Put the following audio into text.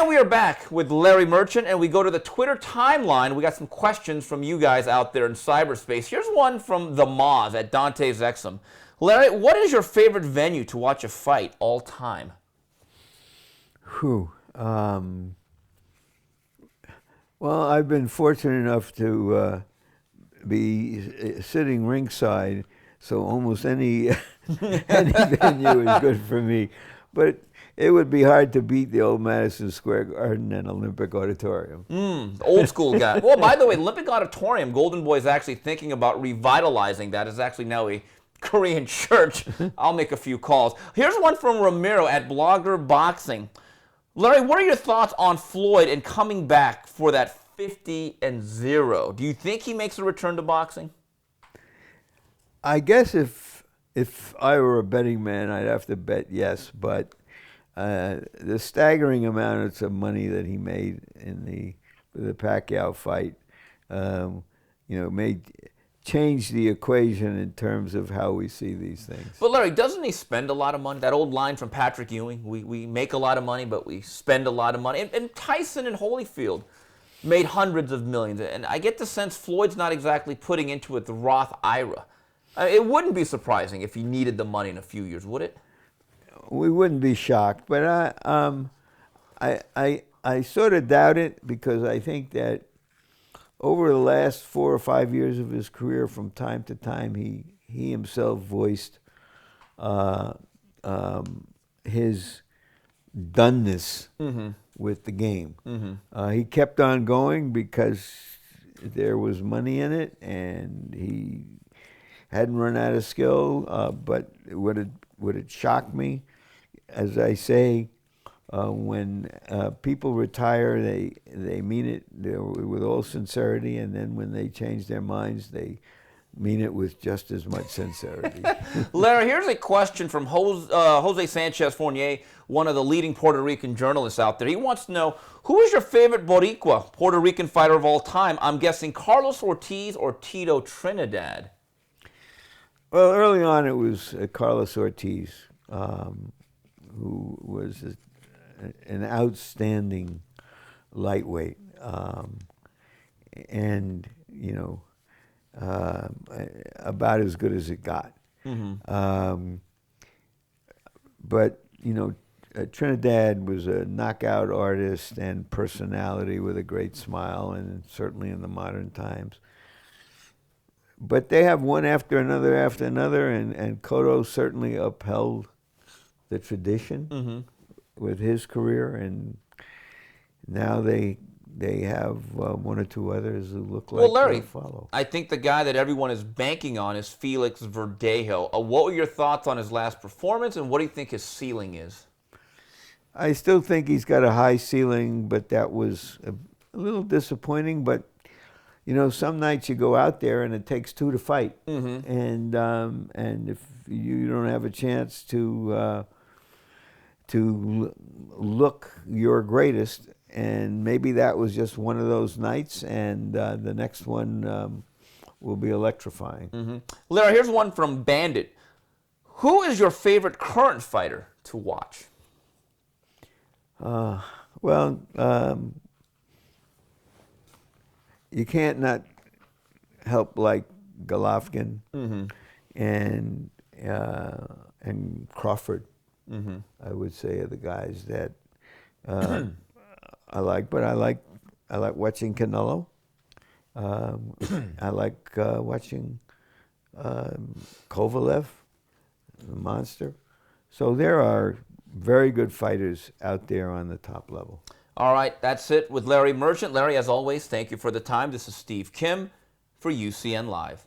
And we are back with Larry Merchant, and we go to the Twitter timeline. We got some questions from you guys out there in cyberspace. Here's one from the Moz at Dante's Exum. Larry, what is your favorite venue to watch a fight all time? Whew. Well, I've been fortunate enough to be sitting ringside, so almost any any venue is good for me. But it would be hard to beat the old Madison Square Garden and Olympic Auditorium. Old school guy. Well, by the way, Olympic Auditorium, Golden Boy is actually thinking about revitalizing that. It's actually now a Korean church. I'll make a few calls. Here's one from Ramiro at Blogger Boxing. Larry, what are your thoughts on Floyd and coming back for that 50-0? Do you think he makes a return to boxing? I guess if I were a betting man, I'd have to bet yes, but the staggering amounts of money that he made in the Pacquiao fight, may change the equation in terms of how we see these things. But Larry, doesn't he spend a lot of money? That old line from Patrick Ewing, we make a lot of money, but we spend a lot of money. And Tyson and Holyfield made hundreds of millions. And I get the sense Floyd's not exactly putting into it the Roth IRA. It wouldn't be surprising if he needed the money in a few years, would it? We wouldn't be shocked, but I sort of doubt it, because I think that over the last 4 or 5 years of his career, from time to time, he himself voiced his doneness with the game. He kept on going because there was money in it, and he hadn't run out of skill. But would it shock me? As I say, when people retire, they mean it with all sincerity, and then when they change their minds, they mean it with just as much sincerity. Larry, here's a question from Jose Sanchez Fournier, one of the leading Puerto Rican journalists out there. He wants to know, who is your favorite Boricua, Puerto Rican fighter of all time? I'm guessing Carlos Ortiz or Tito Trinidad. Well, early on it was Carlos Ortiz, who was an outstanding lightweight, and about as good as it got. But Trinidad was a knockout artist and personality with a great smile, and certainly in the modern times. But they have one after another, and Cotto certainly upheld the tradition with his career, and now they have one or two others who look like Larry, they'll follow. I think the guy that everyone is banking on is Felix Verdejo. What were your thoughts on his last performance, and what do you think his ceiling is? I still think he's got a high ceiling, but that was a little disappointing. But some nights you go out there and it takes two to fight, and if you don't have a chance to look your greatest, and maybe that was just one of those nights, and the next one will be electrifying. Larry, here's one from Bandit. Who is your favorite current fighter to watch? You can't not help like Golovkin and Crawford. I would say are the guys that I like, but I like watching Canelo. I like watching Kovalev, the monster. So there are very good fighters out there on the top level. All right, that's it with Larry Merchant. Larry, as always, thank you for the time. This is Steve Kim for UCN Live.